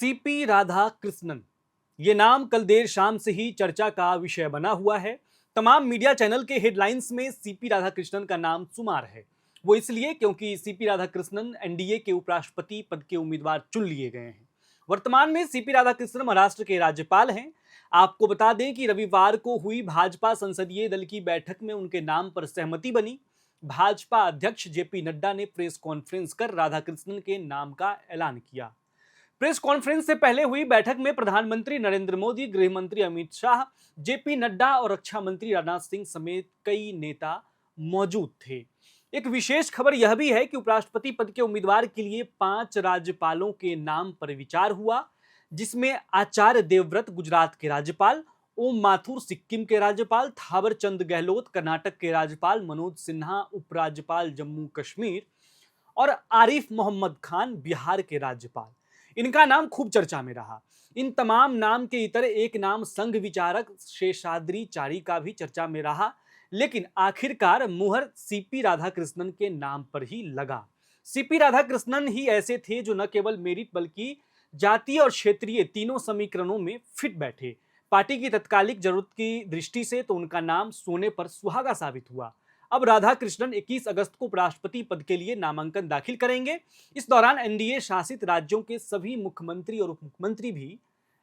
CP Radhakrishnan, ये नाम कल देर शाम से ही चर्चा का विषय बना हुआ है। तमाम मीडिया चैनल के हेडलाइंस में सीपी राधाकृष्णन का नाम शुमार है। वो इसलिए क्योंकि सीपी राधाकृष्णन एनडीए के उपराष्ट्रपति पद के उम्मीदवार चुन लिए गए हैं। वर्तमान में सीपी राधाकृष्णन महाराष्ट्र के राज्यपाल हैं। आपको बता दें कि रविवार को हुई भाजपा संसदीय दल की बैठक में उनके नाम पर सहमति बनी। भाजपा अध्यक्ष जेपी नड्डा ने प्रेस कॉन्फ्रेंस कर राधाकृष्णन के नाम का ऐलान किया। प्रेस कॉन्फ्रेंस से पहले हुई बैठक में प्रधानमंत्री नरेंद्र मोदी, गृह मंत्री अमित शाह, जेपी नड्डा और रक्षा मंत्री राजनाथ सिंह समेत कई नेता मौजूद थे। एक विशेष खबर यह भी है कि उपराष्ट्रपति पद के उम्मीदवार के लिए 5 राज्यपालों के नाम पर विचार हुआ, जिसमें आचार्य देवव्रत गुजरात के राज्यपाल, ओम माथुर सिक्किम के राज्यपाल, थावर चंद गहलोत कर्नाटक के राज्यपाल, मनोज सिन्हा उपराज्यपाल जम्मू कश्मीर और आरिफ मोहम्मद खान बिहार के राज्यपाल। इनका नाम खूब चर्चा में रहा। इन तमाम नाम के इतर एक नाम संघ विचारक शेषाद्री का भी चर्चा में रहा, लेकिन आखिरकार मुहर सीपी राधाकृष्णन के नाम पर ही लगा। सीपी राधाकृष्णन ही ऐसे थे जो न केवल मेरिट बल्कि जातीय और क्षेत्रीय तीनों समीकरणों में फिट बैठे। पार्टी की तत्कालिक जरूरत की दृष्टि से तो उनका नाम सोने पर सुहागा साबित हुआ। अब राधाकृष्णन 21 अगस्त को उपराष्ट्रपति पद के लिए नामांकन दाखिल करेंगे। इस दौरान एनडीए शासित राज्यों के सभी मुख्यमंत्री और उप मुख्यमंत्री भी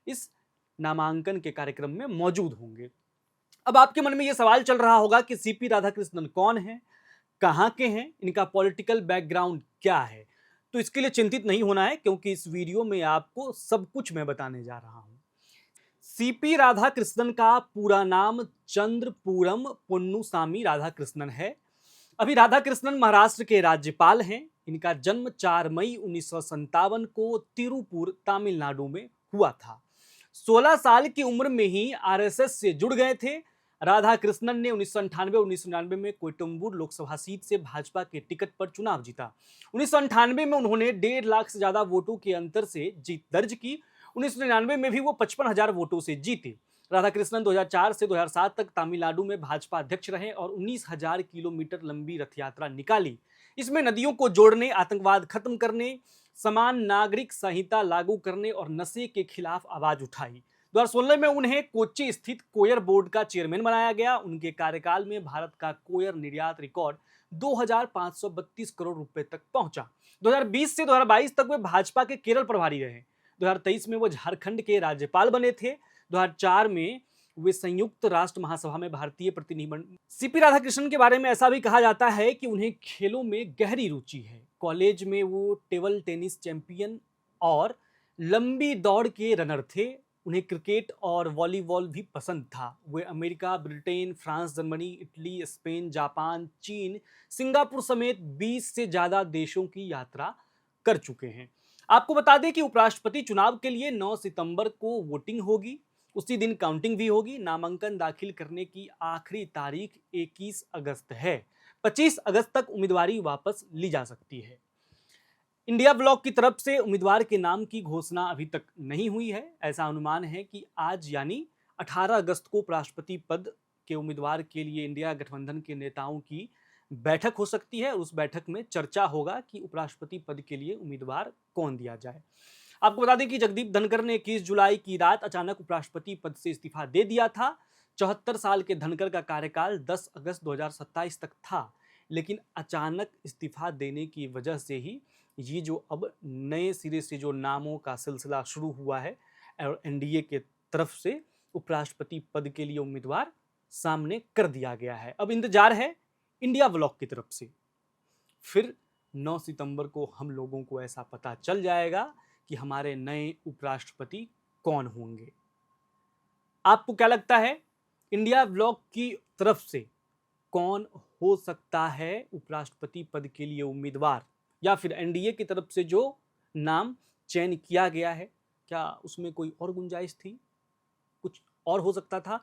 इस नामांकन के कार्यक्रम में मौजूद होंगे। अब आपके मन में यह सवाल चल रहा होगा कि सीपी राधाकृष्णन कौन है, कहां के हैं, इनका पॉलिटिकल बैकग्राउंड क्या है। तो इसके लिए चिंतित नहीं होना है, क्योंकि इस वीडियो में आपको सब कुछ मैं बताने जा रहा हूं। सीपी राधाकृष्णन का पूरा नाम चंद्रपूरम पोन्नुसामी राधाकृष्णन है। अभी राधाकृष्णन महाराष्ट्र के राज्यपाल हैं। इनका जन्म 4 मई 1957 को तिरुपुर तमिलनाडु में हुआ था। 16 साल की उम्र में ही आरएसएस से जुड़ गए थे। राधाकृष्णन ने 1998-1999 में कोयम्बटूर लोकसभा सीट से भाजपा के टिकट पर चुनाव जीता। 1998 में उन्होंने 1.5 लाख से ज्यादा वोटों के अंतर से जीत दर्ज की। 1999 में भी वो 55,000 वोटों से जीते। राधाकृष्णन 2004 से 2007 तक तमिलनाडु में भाजपा अध्यक्ष रहे और 19,000 किलोमीटर लंबी रथ यात्रा निकाली। इसमें नदियों को जोड़ने, आतंकवाद खत्म करने, समान नागरिक संहिता लागू करने और नशे के खिलाफ आवाज उठाई। 2016 में उन्हें कोच्चि स्थित कोयर बोर्ड का चेयरमैन बनाया गया। उनके कार्यकाल में भारत का कोयर निर्यात रिकॉर्ड 2,532 करोड़ रुपए तक पहुंचा। 2020 से 2022 तक वे भाजपा के केरल प्रभारी रहे। 2023 में वो झारखंड के राज्यपाल बने थे। 2004 में वे संयुक्त राष्ट्र महासभा में भारतीय प्रतिनिधिमंडल। सीपी राधाकृष्णन के बारे में ऐसा भी कहा जाता है कि उन्हें खेलों में गहरी रुचि है। कॉलेज में वो टेबल टेनिस चैंपियन और लंबी दौड़ के रनर थे। उन्हें क्रिकेट और वॉलीबॉल भी पसंद था। वे America, Britain, France, Germany, Italy, Spain, Japan, चीन, सिंगापुर समेत 20 से ज्यादा देशों की यात्रा कर चुके हैं। आपको बता दें कि उपराष्ट्रपति चुनाव के लिए 9 सितंबर को वोटिंग होगी। उसी दिन काउंटिंग भी होगी। नामांकन दाखिल करने की आखिरी तारीख 21 अगस्त है। 25 अगस्त तक उम्मीदवारी वापस ली जा सकती है। इंडिया ब्लॉक की तरफ से उम्मीदवार के नाम की घोषणा अभी तक नहीं हुई है। ऐसा अनुमान है कि आज यानी 18 अगस्त को उपराष्ट्रपति पद के उम्मीदवार के लिए इंडिया गठबंधन के नेताओं की बैठक हो सकती है। उस बैठक में चर्चा होगा कि उपराष्ट्रपति पद के लिए उम्मीदवार कौन दिया जाए। आपको बता दें कि जगदीप धनखड़ ने 21 जुलाई की रात अचानक उपराष्ट्रपति पद से इस्तीफा दे दिया था। 74 साल के धनखड़ का कार्यकाल 10 अगस्त 2027 तक था, लेकिन अचानक इस्तीफा देने की वजह से ही ये जो अब नए सिरे से जो नामों का सिलसिला शुरू हुआ है और एनडीए के तरफ से उपराष्ट्रपति पद के लिए उम्मीदवार सामने कर दिया गया है। अब इंतजार है इंडिया ब्लॉक की तरफ से। फिर 9 सितंबर को हम लोगों को ऐसा पता चल जाएगा कि हमारे नए उपराष्ट्रपति कौन होंगे। आपको क्या लगता है, इंडिया ब्लॉक की तरफ से कौन हो सकता है उपराष्ट्रपति पद के लिए उम्मीदवार, या फिर एनडीए की तरफ से जो नाम चयन किया गया है, क्या उसमें कोई और गुंजाइश थी, कुछ और हो सकता था?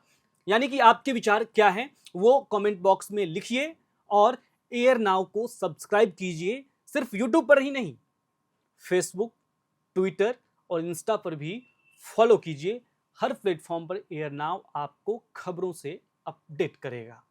यानी कि आपके विचार क्या हैं वो कमेंट बॉक्स में लिखिए और एयर नाउ को सब्सक्राइब कीजिए। सिर्फ यूट्यूब पर ही नहीं, फेसबुक, ट्विटर और इंस्टा पर भी फॉलो कीजिए। हर प्लेटफॉर्म पर एयर नाउ आपको खबरों से अपडेट करेगा।